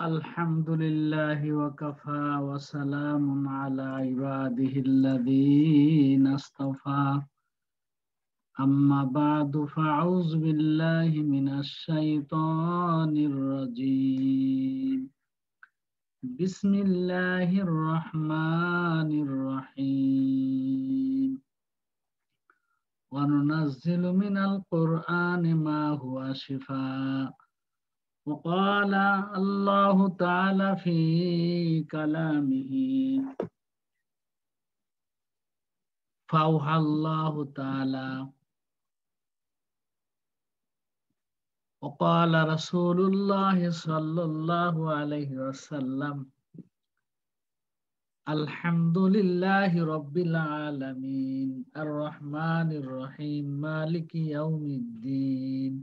আলহামদুলিল্লাহি ওয়া কাফা ওয়া সালামুন আলা ইবাদিহিল্লাযীনা ইসতাফা আম্মা বা'দু ফাআউযু বিল্লাহি মিনাশ শাইতানির রাজীম বিসমিল্লাহির রাহমানির রাহিম ওয়া নুনাজ্জিলু মিনাল কুরআনি মা হুয়া শিফাa'un وقال الله تعالى في كلامه فأوحى الله تعالى وقال رسول الله صلى الله عليه وسلم الحمد لله رب العالمين الرحمن الرحيم مالك يوم الدين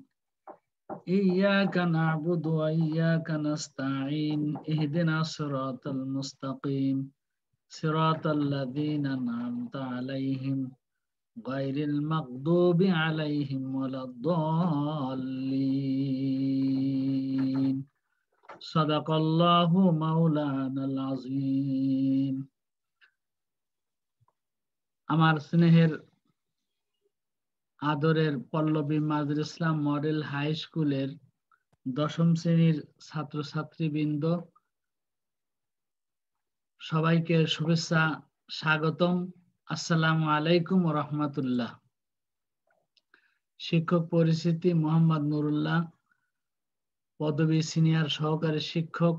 إياك نعبد وإياك نستعين اهدنا الصراط المستقيم صراط الذين أنعمت عليهم غير المغضوب عليهم ولا الضالين صدق الله مولانا العظيم আমার স্নেহের আদরের পল্লবী মাদ্রাসা ইসলাম মডেল হাই স্কুলের দশম শ্রেণীর ছাত্রছাত্রীবৃন্দ, সবাইকে শুভেচ্ছা, স্বাগতম। আসসালামু আলাইকুম ওয়া রাহমাতুল্লাহ। শিক্ষক পরিচিতি মোহাম্মদ নুরুল্লাহ, পদবী সিনিয়র সহকারী শিক্ষক,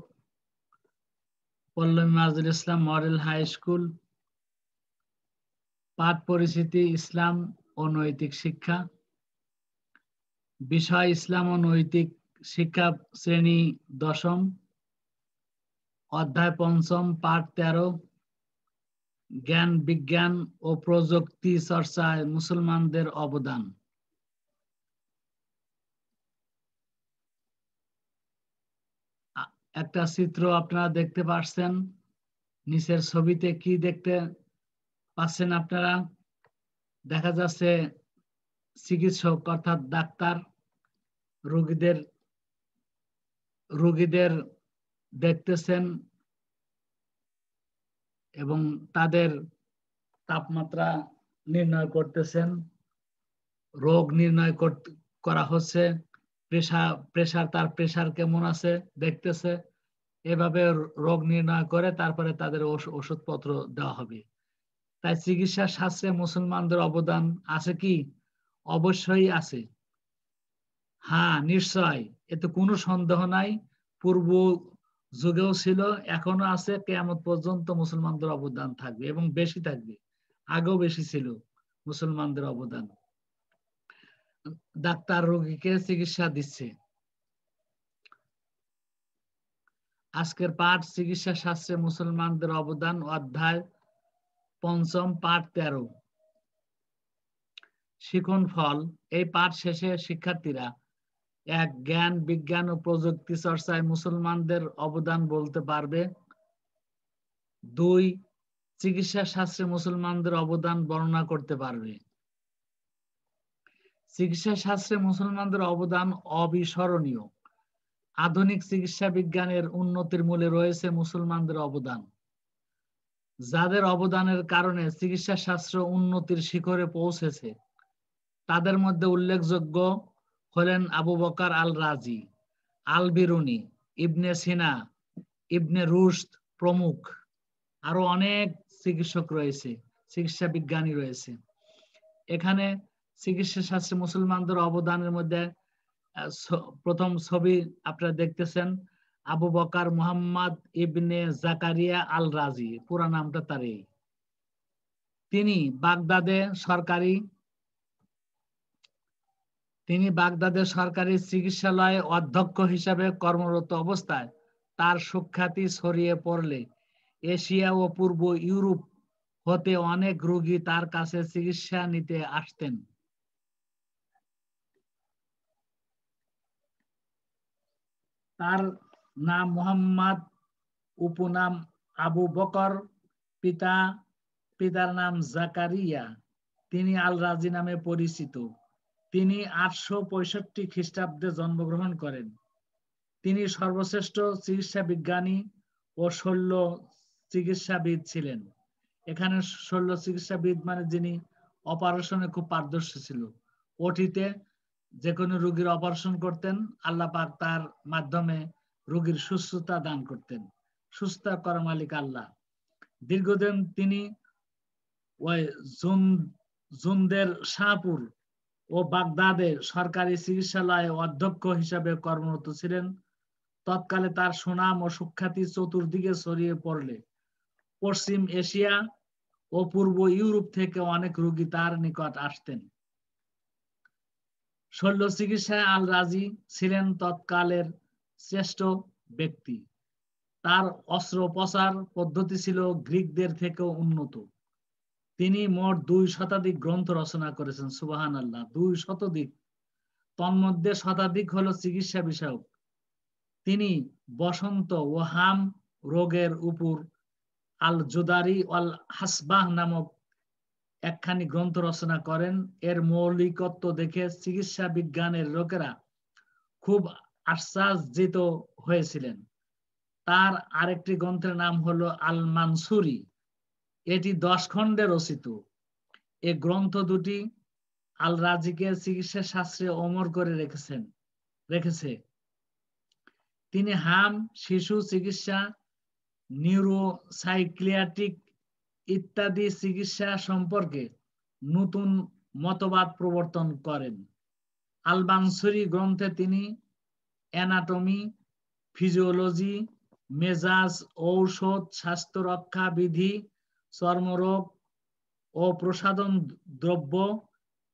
পল্লবী মাদ্রাসা ইসলাম মডেল হাই স্কুল। পাঠ পরিচিতি ইসলাম ও নৈতিক শিক্ষা। বিষয় ইসলাম ও নৈতিক শিক্ষা, শ্রেণী দশম, অধ্যায় পঞ্চম, পাঠ 13, জ্ঞান বিজ্ঞান ও প্রযুক্তি চর্চায় মুসলমানদের অবদান। একটা চিত্র আপনারা দেখতে পাচ্ছেন। নিচের ছবিতে কি দেখতে পাচ্ছেন আপনারা? দেখা যাচ্ছে চিকিৎসক অর্থাৎ ডাক্তার রোগীদের দেখতেছেন এবং তাদের তাপমাত্রা নির্ণয় করতেছেন, রোগ নির্ণয় করা হচ্ছে, তার প্রেসার কেমন আছে দেখতেছে। এভাবে রোগ নির্ণয় করে তারপরে তাদের ওষুধপত্র দেওয়া হবে। তাই চিকিৎসা শাস্ত্রে মুসলমানদের অবদান আছে কি? অবশ্যই আছে। হ্যাঁ, নিশ্চয়, এতে কোনো সন্দেহ নাই। পূর্ব যুগেও ছিল, এখনো আছে, কিয়ামত পর্যন্ত মুসলমানদের অবদান থাকবে এবং বেশি থাকবে। আগেও বেশি ছিল মুসলমানদের অবদান। ডাক্তার রোগীকে চিকিৎসা দিচ্ছে। আজকের পাঠ চিকিৎসা শাস্ত্রে মুসলমানদের অবদান, অধ্যায় পঞ্চম, পাঠ 13, শিখন ফল। এই পাঠ শেষে শিক্ষার্থীরা এক, জ্ঞান বিজ্ঞান ও প্রযুক্তি চর্চায় মুসলমানদের অবদান বলতে পারবে। 2, চিকিৎসা শাস্ত্রে মুসলমানদের অবদান বর্ণনা করতে পারবে। চিকিৎসা শাস্ত্রে মুসলমানদের অবদান অবিস্মরণীয়। আধুনিক চিকিৎসা বিজ্ঞানের উন্নতির মূলে রয়েছে মুসলমানদের অবদান। যাদের অবদানের কারণে চিকিৎসা শাস্ত্র উন্নতির শিখরে পৌঁছেছে, তাদের মধ্যে উল্লেখযোগ্য হলেন আবু বকর আল রাজি, আল বিরুনি, ইবনে সিনা, ইবনে রুশদ প্রমুখ। আরো অনেক চিকিৎসক রয়েছে, চিকিৎসা বিজ্ঞানী রয়েছে। এখানে চিকিৎসা শাস্ত্রে মুসলমানদের অবদানের মধ্যে প্রথম ছবি আপনারা দেখতেছেন, আবু বকর মুহাম্মদ ইবনে জাকারিয়া আল রাজি, পুরা নামটা তার এই। তিনি বাগদাদের সরকারি চিকিৎসালয়ে অধ্যক্ষ হিসাবে কর্মরত অবস্থায় তার সুখ্যাতি ছড়িয়ে পড়লে এশিয়া ও পূর্ব ইউরোপ হতে অনেক রোগী তার কাছে চিকিৎসা নিতে আসতেন। তার নাম মুহাম্মদ, উপনাম আবু বকর, পিতার নাম জাকারিয়া। তিনি আল রাজি নামে পরিচিত। তিনি 865 খ্রিস্টাব্দে জন্মগ্রহণ করেন। তিনি সর্বশ্রেষ্ঠ চিকিৎসা বিজ্ঞানী ও শল্য চিকিৎসাবিদ ছিলেন। এখানে শল্য চিকিৎসাবিদ মানে যিনি অপারেশনে খুব পারদর্শী ছিল। ওটিতে যে কোনো রোগীর অপারেশন করতেন, আল্লাহ পাক তার মাধ্যমে রোগীর সুস্থতা দান করতেন। সুস্থতা করা মালিক আল্লাহ। দীর্ঘদিন তিনি ওই জুনদের শাহপুর ও বাগদাদে সরকারি চিকিৎসালয়ে অধ্যক্ষ হিসাবে কর্মরত ছিলেন। তৎকালে তার সুনাম ও সুখ্যাতি চতুর্দিকে ছড়িয়ে পড়লে পশ্চিম এশিয়া ও পূর্ব ইউরোপ থেকে অনেক রোগী তার নিকট আসতেন। শল্য চিকিৎসায় আল রাজি ছিলেন তৎকালের শ্রেষ্ঠ ব্যক্তি। তার অস্ত্রোপচার পদ্ধতি ছিল গ্রিকদের থেকেও উন্নত। তিনি মোট 2 শতাধিক গ্রন্থ রচনা করেছেন। সুবহানাল্লাহ, 2 শতাধিক। তন্মধ্যে শতাধিক হলো চিকিৎসা বিষয়ক। তিনি বসন্ত ও হাম রোগের উপর আল জুদারি আল হাসবাহ নামক একখানি গ্রন্থ রচনা করেন। এর মৌলিকত্ব দেখে চিকিৎসা বিজ্ঞানের লোকেরা খুব আশ্চর্যিত হয়েছিলেন। তার আরেকটি গ্রন্থের নাম হলো আল মানসুরি। এটি 10 খণ্ডে রচিত। এই গ্রন্থ দুটি আল রাজিকে চিকিৎসা শাস্ত্রে অমর করে রেখেছে। তিনি হাম, শিশু চিকিৎসা, নিউরোসাইকিয়াট্রিক ইত্যাদি চিকিৎসা সম্পর্কে নতুন মতবাদ প্রবর্তন করেন। আল মানসুরি গ্রন্থে তিনি অ্যানাটমি, ফিজিওলজি, মেজাজ, ঔষধ, স্বাস্থ্য রক্ষা বিধি, চর্মরোগ ও প্রসাধন দ্রব্য,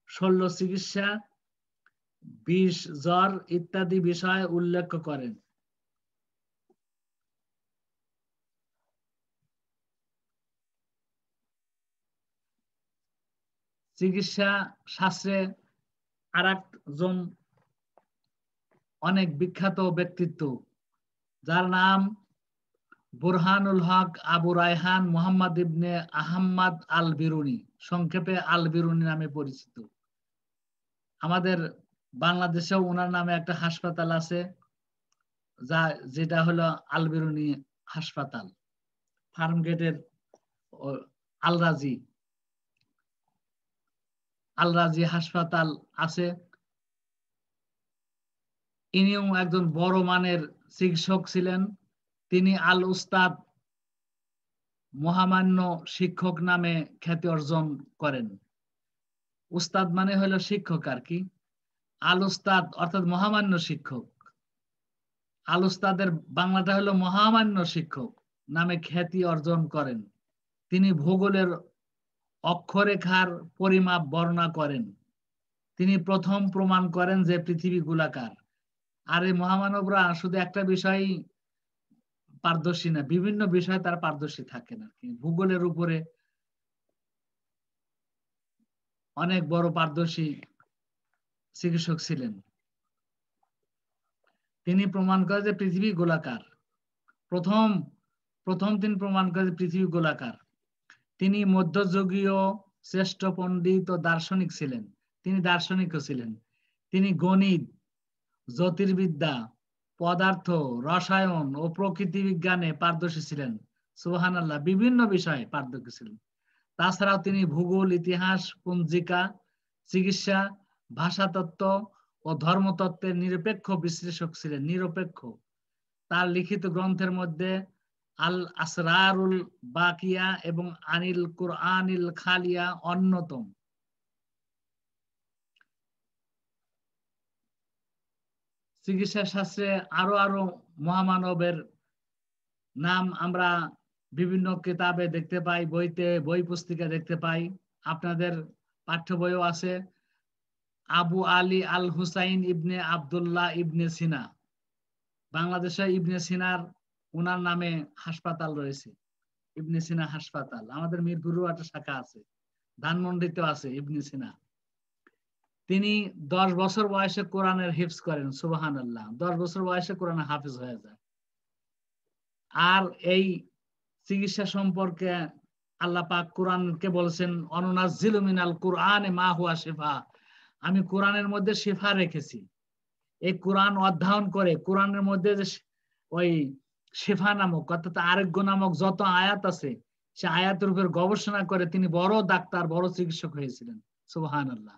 শল্য চিকিৎসা, বিষ, জ্বর ইত্যাদি বিষয় উল্লেখ করেন। চিকিৎসা শাস্ত্রে আরেকজন অনেক বিখ্যাত ব্যক্তিত্ব, যার নাম বুরহানুল হক আবু রায়হান মুহাম্মদ ইবনে আহমদ আল বিরুনি, সংক্ষেপে আল বিরুনি নামে পরিচিত। আমাদের বাংলাদেশেও ওনার নামে একটা হাসপাতাল আছে, যেটা হলো আল বিরুনি হাসপাতাল, ফার্মগেটের আল রাজি হাসপাতাল আছে। ইনিও একজন বড় মানের চিকিৎসক ছিলেন। তিনি আল উস্তাদ, মহামান্য শিক্ষক নামে খ্যাতি অর্জন করেন। উস্তাদ মানে হলো শিক্ষক আর কি। আল উস্তাদ অর্থাৎ মহামান্য শিক্ষক। আল উস্তাদের বাংলাটা হলো মহামান্য শিক্ষক নামে খ্যাতি অর্জন করেন। তিনি ভূগোলের অক্ষরেখার পরিমাপ বর্ণনা করেন। তিনি প্রথম প্রমাণ করেন যে পৃথিবী গোলাকার। আর এই মহামানবরা শুধু একটা বিষয় পারদর্শী না, বিভিন্ন বিষয়ে তার পারদর্শী থাকেন আর কি। ভূগোলের উপরে অনেক বড় পারদর্শী চিকিৎসক ছিলেন। তিনি প্রমাণ করেন যে পৃথিবী গোলাকার। প্রথম তিনি প্রমাণ করেন যে পৃথিবী গোলাকার। তিনি মধ্যযুগীয় শ্রেষ্ঠ পণ্ডিত ও দার্শনিক ছিলেন। তিনি দার্শনিকও ছিলেন। তিনি গণিত, জ্যোতির্বিদ্যা, পদার্থ, রসায়ন ও প্রকৃতি বিজ্ঞানে পারদর্শী ছিলেন। সুবহানাল্লাহ, বিভিন্ন বিষয়ে পারদর্শী ছিলেন। তাছাড়াও তিনি ভূগোল, ইতিহাস, পঞ্জিকা, চিকিৎসা, ভাষাতত্ত্ব ও ধর্মতত্ত্বের নিরপেক্ষ বিশ্লেষক ছিলেন। নিরপেক্ষ। তার লিখিত গ্রন্থের মধ্যে আল আসরারুল বাকিয়া এবং আনিল কুরআনিল খালিয়া অন্যতম। চিকিৎসা শাস্ত্রে আরো মহামানবের নাম আমরা বিভিন্ন কিতাবে দেখতে পাই, বই পুস্তিকা দেখতে পাই। আপনাদের পাঠ্য বইও আছে। আবু আলী আল হুসাইন ইবনে আবদুল্লাহ ইবনে সিনা। বাংলাদেশে ইবনে সিনার ওনার নামে হাসপাতাল রয়েছে, ইবনে সিনা হাসপাতাল। আমাদের মিরপুরেও একটা শাখা আছে, ধানমন্ডিতেও আছে ইবনে সিনা। তিনি 10 বছর বয়সে কোরআনের হিফজ করেন। সুবহানাল্লাহ, 10 বছর বয়সে কোরআন হাফিজ হয়ে যায়। আর এই চিকিৎসা সম্পর্কে আল্লাহ পাক কোরআনকে বলেছেন, অনুনাজ্জিলু মিনাল কুরআনে মা হুয়া শিফা। আমি কোরআনের মধ্যে শিফা রেখেছি। এই কোরআন অধ্যয়ন করে কোরআনের মধ্যে যে ওই শিফা নামক অর্থাৎ আরোগ্য নামক যত আয়াত আছে সে আয়াতের উপর গবেষণা করে তিনি বড় ডাক্তার বড় চিকিৎসক হয়েছিলেন। সুবহানাল্লাহ।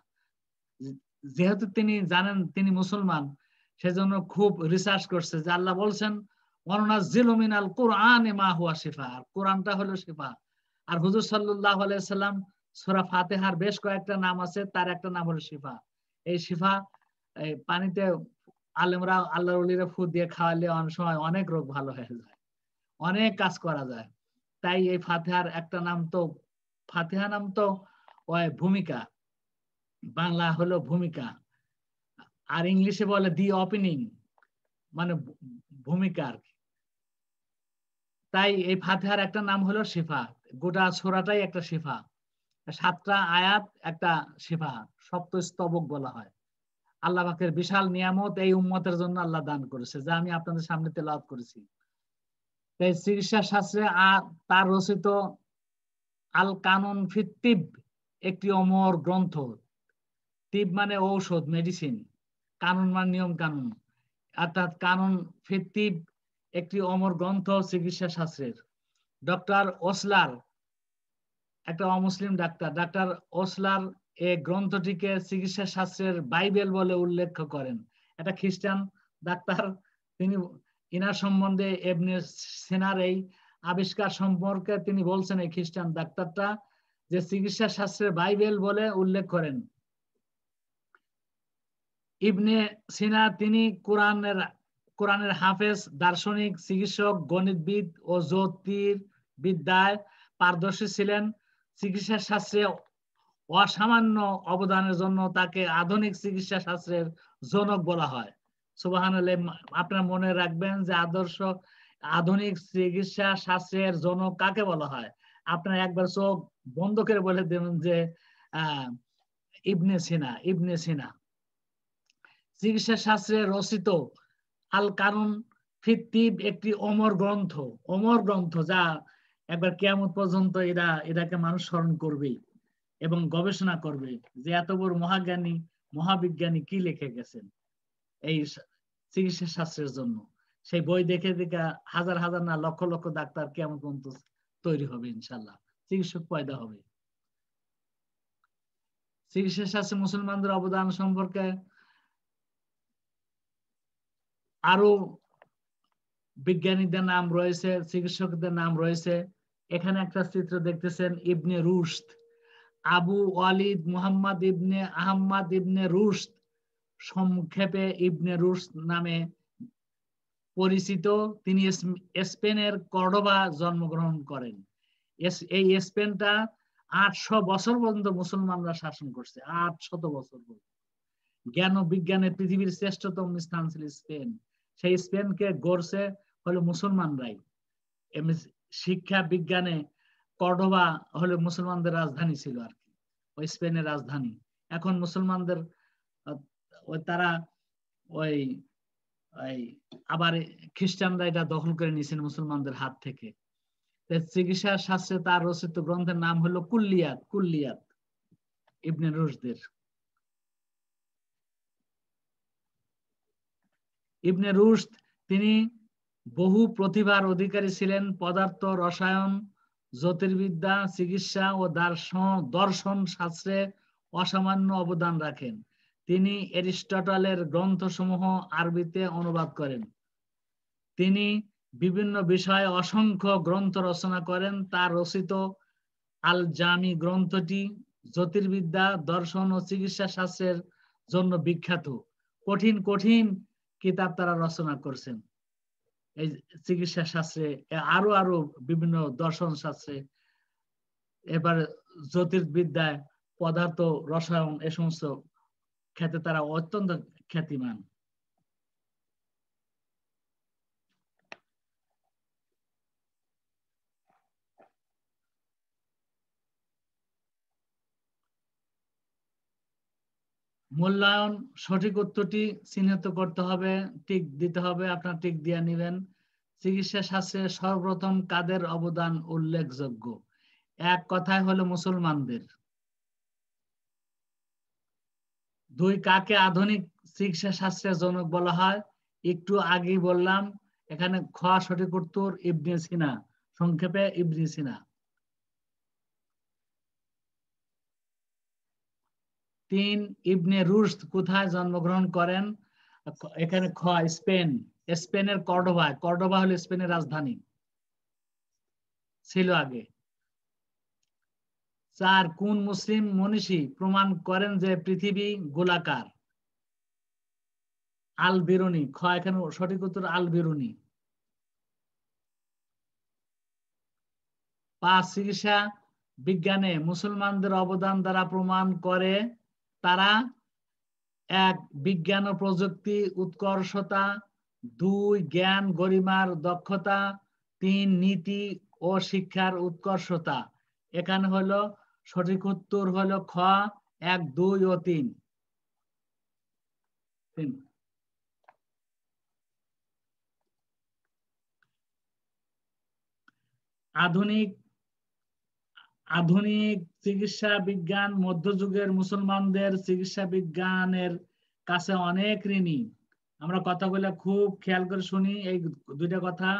যেহেতু তিনি জানেন তিনি মুসলমান সেজন্য খুব রিসার্চ করছে যে আল্লাহ বলছেন ওয়ানুনাজ্জিলু মিনাল কুরআনি মা হুয়া শিফা, কোরআনটা হলো শিফা। আর হুজুর সাল্লাল্লাহু আলাইহি সাল্লাম সূরা ফাতিহার বেশ কয়েকটা নাম আছে, তার একটা নাম হলো শিফা। এই শিফা এই পানিতে আলেমরা আল্লাহর ওলিরা ফু দিয়ে খাওয়ালে অনেক সময় অনেক রোগ ভালো হয়ে যায়, অনেক কাজ করা যায়। তাই এই ফাতিহার একটা নাম তো, ফাতিহা নাম তো ওই ভূমিকা, বাংলা হলো ভূমিকা, আর ইংলিশে বলে দি ওপেনিং, মানে ভূমিকা আর কি। তাই এই ফাতিহার একটা নাম হলো শিফা, গোটা সূরাটাই একটা শিফা, 7টা আয়াত একটা শিফা, সপ্ত স্তবক বলা হয়। আল্লাহ পাকের বিশাল নিয়ামত এই উম্মতের জন্য আল্লাহ দান করেছে, যা আমি আপনাদের সামনে তেলাওয়াত করেছি। তাই চিকিৎসা শাস্ত্রে তার রচিত আল কানুন ফি তিব একটি অমর গ্রন্থ। তিব মানে ঔষধ, মেডিসিন, কানুন মানে নিয়ম কানুন, অর্থাৎ কানুন ফি তিব একটি অমর গ্রন্থ চিকিৎসা শাস্ত্রের। ডক্টর ওসলার, একটা অমুসলিম ডাক্তার, ডাক্তার ওসলার এই গ্রন্থটিকে চিকিৎসা শাস্ত্রের বাইবেল বলে উল্লেখ করেন। একটা খ্রিস্টান ডাক্তার, তিনি ইনার সম্বন্ধে ইবনে সিনার এই আবিষ্কার সম্পর্কে তিনি বলছেন, এই খ্রিস্টান ডাক্তারটা যে চিকিৎসা শাস্ত্রের বাইবেল বলে উল্লেখ করেন। ইবনে সিনা তিনি কোরআনের হাফেজ, দার্শনিক, চিকিৎসক, গণিতবিদ ও জ্যোতির্বিদ্যায় পারদর্শী ছিলেন। চিকিৎসা শাস্ত্রে অসামান্য অবদানের জন্য তাকে আধুনিক চিকিৎসা শাস্ত্রের জনক বলা হয়। সুবহানাল্লাহ। আপনারা মনে রাখবেন যে আধুনিক চিকিৎসা শাস্ত্রের জনক কাকে বলা হয়। আপনারা একবার চোখ বন্ধ করে বলে দেবেন যে ইবনে সিনা, ইবনে সিনা। চিকিৎসা শাস্ত্রে রচিত আল কানুন ফি তিব একটি অমর গ্রন্থ, অমর গ্রন্থ, যা একবার কিয়ামত পর্যন্ত এটাকে মানুষ স্মরণ করবে এবং গবেষণা করবে যে এত বড় মহাজ্ঞানী মহাবিজ্ঞানী কি লিখে গেছেন এই চিকিৎসা শাস্ত্রের জন্য। সেই বই দেখে দেখে হাজার হাজার না লক্ষ লক্ষ ডাক্তার কিয়ামত পর্যন্ত তৈরি হবে, ইনশাআল্লাহ চিকিৎসক পয়দা হবে। চিকিৎসা শাস্ত্রে মুসলমানদের অবদান সম্পর্কে আরো বিজ্ঞানীদের নাম রয়েছে, চিকিৎসকদের নাম রয়েছে। এখানে একটা চিত্র দেখতেছেন, ইবনে রুশদ, আবু ওয়ালিদ মুহাম্মদ ইবনে আহমদ ইবনে রুশদ, সংক্ষেপে ইবনে রুশদ নামে পরিচিত। তিনি স্পেনের কর্ডোবা জন্মগ্রহণ করেন। এই স্পেনটা 800 বছর পর্যন্ত মুসলমানরা শাসন করছে, 800 বছর পর্যন্ত। জ্ঞান ও বিজ্ঞানে পৃথিবীর শ্রেষ্ঠতম স্থান ছিল স্পেন। সেই স্পেনকে গড়ছে হলো মুসলমানরাই। শিক্ষা বিজ্ঞানে কর্ডোবা হলো মুসলমানদের রাজধানী ছিল আর কি, ওই স্পেনের রাজধানী। এখন মুসলমানদের তারা ওই আবার খ্রিস্টানরা এটা দখল করে নিয়েছেন মুসলমানদের হাত থেকে। চিকিৎসা শাস্ত্রে তার রচিত গ্রন্থের নাম হলো কুল্লিয়াত, কুল্লিয়াত ইবনে রুশদের। ইবনে রুশদ তিনি বহু প্রতিভার অধিকারী ছিলেন। পদার্থ, রসায়ন, জ্যোতির্বিদ্যা, চিকিৎসা ও দর্শন শাস্ত্রে অসামান্য অবদান রাখেন। তিনি এরিস্টটলের গ্রন্থসমূহ আরবিতে অনুবাদ করেন। তিনি বিভিন্ন বিষয়ে অসংখ্য গ্রন্থ রচনা করেন। তার রচিত আল জামি গ্রন্থটি জ্যোতির্বিদ্যা, দর্শন ও চিকিৎসা শাস্ত্রের জন্য বিখ্যাত। কঠিন কঠিন কিতাব তারা রচনা করছেন এই চিকিৎসা শাস্ত্রে, আরো আরো বিভিন্ন দর্শন শাস্ত্রে, এবার জ্যোতির্বিদ্যায়, পদার্থ, রসায়ন, এ সমস্ত ক্ষেত্রে তারা অত্যন্ত খ্যাতিমান। মূল্যায়ন, সঠিক উত্তরটি চিহ্নিত করতে হবে, টিক দিতে হবে, আপনার টিক দিয়ে নেবেন। চিকিৎসা শাস্ত্রে সর্বপ্রথম কাদের অবদান উল্লেখযোগ্য? এক কথায় হলো মুসলমানদের। 2, কাকে আধুনিক চিকিৎসা শাস্ত্রের জনক বলা হয়? একটু আগেই বললাম, এখানে খ সঠিক উত্তর ইবনে সিনা, সংক্ষেপে ইবনে সিনা। 3 ইবনে রুশদ কোথায় জন্মগ্রহণ করেন? এখানে খ স্পেন, স্পেনের কর্ডোবা, কর্ডোবা হলো স্পেনের রাজধানী ছিল আগে। 4 কোন মুসলিম মনীষী প্রমাণ করেন যে পৃথিবী গোলাকার? আল বিরুনি, খ এখানে সঠিক উত্তর আল বিরুনি। 5 চিকিৎসা বিজ্ঞানে মুসলমানদের অবদান দ্বারা প্রমাণ করে তারা: 1 বিজ্ঞান ও প্রযুক্তি উৎকর্ষতা, 2 জ্ঞান গরিমার দক্ষতা, 3 নীতি ও শিক্ষার উৎকর্ষতা। এখানে হলো সঠিক উত্তর হলো খ 1, 2 ও 3। আধুনিক চিকিৎসা বিজ্ঞান মধ্যযুগের মুসলমানদের চিকিৎসা বিজ্ঞানের কাছে অনেক ঋণী। আমরা কথাগুলো খুব খেয়াল করে শুনি, এই দুইটা কথা।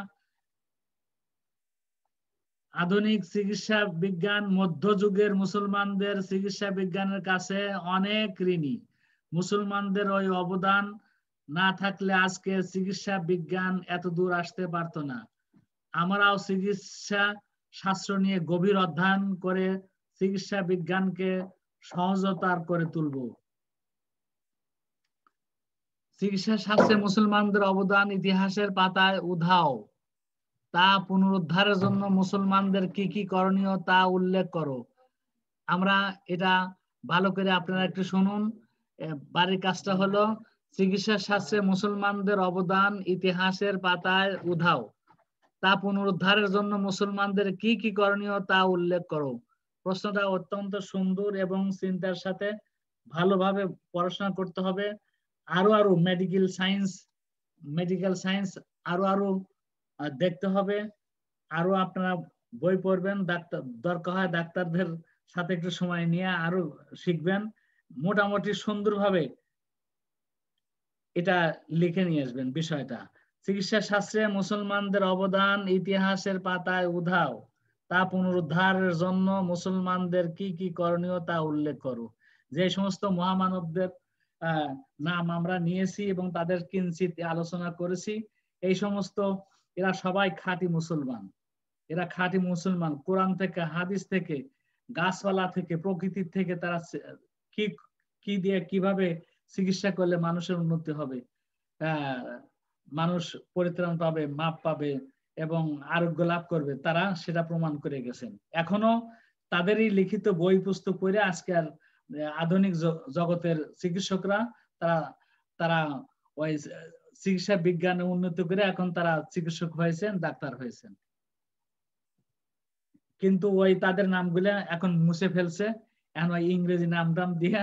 আধুনিক চিকিৎসা বিজ্ঞান মধ্যযুগের মুসলমানদের চিকিৎসা বিজ্ঞানের কাছে অনেক ঋণী। মুসলমানদের ওই অবদান না থাকলে আজকে চিকিৎসা বিজ্ঞান এত দূর আসতে পারত না। আমরাও চিকিৎসা শাস্ত্র নিয়ে গভীর অধ্যয়ন করে চিকিৎসা বিজ্ঞানকে সহজতর করে তুলব। চিকিৎসা শাস্ত্রে মুসলমানদের অবদান ইতিহাসের পাতায় উধাও, তা পুনরুদ্ধারের জন্য মুসলমানদের কি কি করণীয় তা উল্লেখ করো। আমরা এটা ভালো করে আপনারা একটু শুনুন। বাড়ির কাজটা হলো, চিকিৎসা শাস্ত্রে মুসলমানদের অবদান ইতিহাসের পাতায় উধাও, তা পুনরুদ্ধারের জন্য মুসলমানদের কি কি করণীয় তা উল্লেখ করো। প্রশ্নটা অত্যন্ত সুন্দর এবং চিন্তার সাথে ভালোভাবে পড়াশোনা করতে হবে। আরো মেডিকেল সায়েন্স আরো দেখতে হবে। আরো আপনারা বই পড়বেন, ডাক্তার দরকার হয় ডাক্তারদের সাথে একটু সময় নিয়ে আরো শিখবেন। মোটামুটি সুন্দরভাবে এটা লিখে নিয়ে আসবেন বিষয়টা। চিকিৎসা শাস্ত্রে মুসলমানদের অবদান ইতিহাসের পাতায় উধাও, তা পুনরুদ্ধারের জন্য মুসলমানদের কি কি করণীয় তা উল্লেখ করো। যে সমস্ত মহামানবদের নাম আমরা নিয়েছি এবং তাদের কিঞ্চিত আলোচনা করেছি, এই সমস্ত এরা সবাই খাঁটি মুসলমান। এরা খাঁটি মুসলমান, কোরআন থেকে, হাদিস থেকে, গাছপালা থেকে, প্রকৃতির থেকে তারা কি দিয়ে কিভাবে চিকিৎসা করলে মানুষের উন্নতি হবে, মানুষ পরিত্রাণ পাবে, মাপ পাবে এবং আরোগ্য লাভ করবে, তারা সেটা প্রমাণ করে গেছেন। এখনো তাদেরই লিখিত বই পুস্তক পড়ে আজকের আধুনিক জগতের চিকিৎসকরা তারা ওই চিকিৎসা বিজ্ঞানে উন্নতি করে এখন তারা চিকিৎসক হয়েছেন, ডাক্তার হয়েছেন। কিন্তু ওই তাদের নামগুলা এখন মুছে ফেলছে, এখন ওই ইংরেজি নাম দিয়ে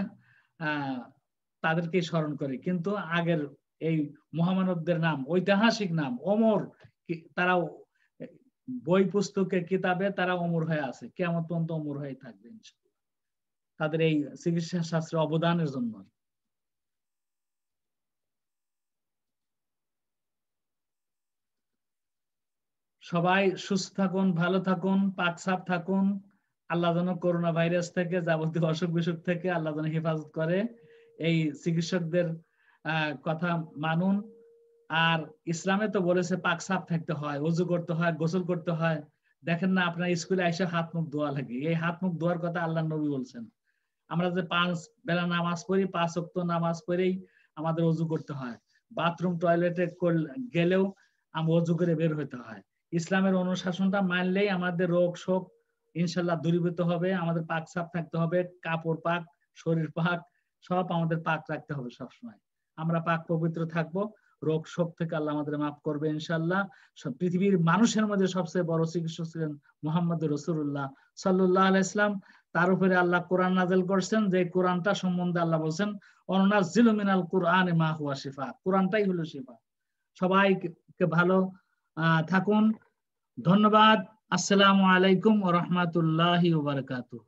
তাদেরকে স্মরণ করে। কিন্তু আগের এই মহামানবদের নাম, ঐতিহাসিক নাম, অমর, তারা বই পুস্তকে কিতাবে তারা অমর হয়ে আছে, কিয়ামত পর্যন্ত অমর হয়ে থাকবে তাদের এই চিকিৎসা শাস্ত্রের অবদানের জন্য। সবাই সুস্থ থাকুন, ভালো থাকুন, পাক সাফ থাকুন। আল্লাহ যেন করোনা ভাইরাস থেকে, যাবতীয় অসুখ বিসুখ থেকে আল্লাহ যেন হেফাজত করে। এই চিকিৎসকদের কথা মানুন। আর ইসলামে তো বলেছে পাক সাফ থাকতে হয়, ওযু করতে হয়, গোসল করতে হয়। দেখেন না আপনার স্কুলে এসে হাত মুখ ধোয়া লাগে, এই হাত মুখ ধোয়ার কথা আল্লাহ নবী বলছেন। আমরা যে 5 বেলা নামাজ পড়ি, 5 ওয়াক্ত নামাজ পড়েই আমাদের ওযু করতে হয়। বাথরুম টয়লেটে গেলেও আমরা ওযু করে বের হতে হয়। ইসলামের অনুশাসনটা মানলেই আমাদের রোগ শোক ইনশাল্লাহ দূরীভূত হবে। আমাদের পাক সাফ থাকতে হবে, কাপড় পাক, শরীর পাক, সব আমাদের পাক রাখতে হবে সবসময়। আমরা পাক পবিত্র থাকবো, রোগ শোক থেকে আল্লাহ আমাদের মাফ করবে ইনশাল্লাহ। পৃথিবীর মানুষের মধ্যে সবচেয়ে বড় চিকিৎসক ছিলেন মুহাম্মদ রাসূলুল্লাহ সাল্লাল্লাহু আলাইহি ওয়াসাল্লাম। তার উপরে আল্লাহ কোরআন নাযিল করছেন, যে কোরআনটা সম্বন্ধে আল্লাহ বলছেন ওয়ানুনাজ্জিলু মিনাল কুরআনি মা হুয়া শিফা, কোরআনটাই হলো শিফা। সবাইকে ভালো থাকুন, ধন্যবাদ। আসসালামু আলাইকুম ওয়া রাহমাতুল্লাহি ওয়া বারাকাতুহু।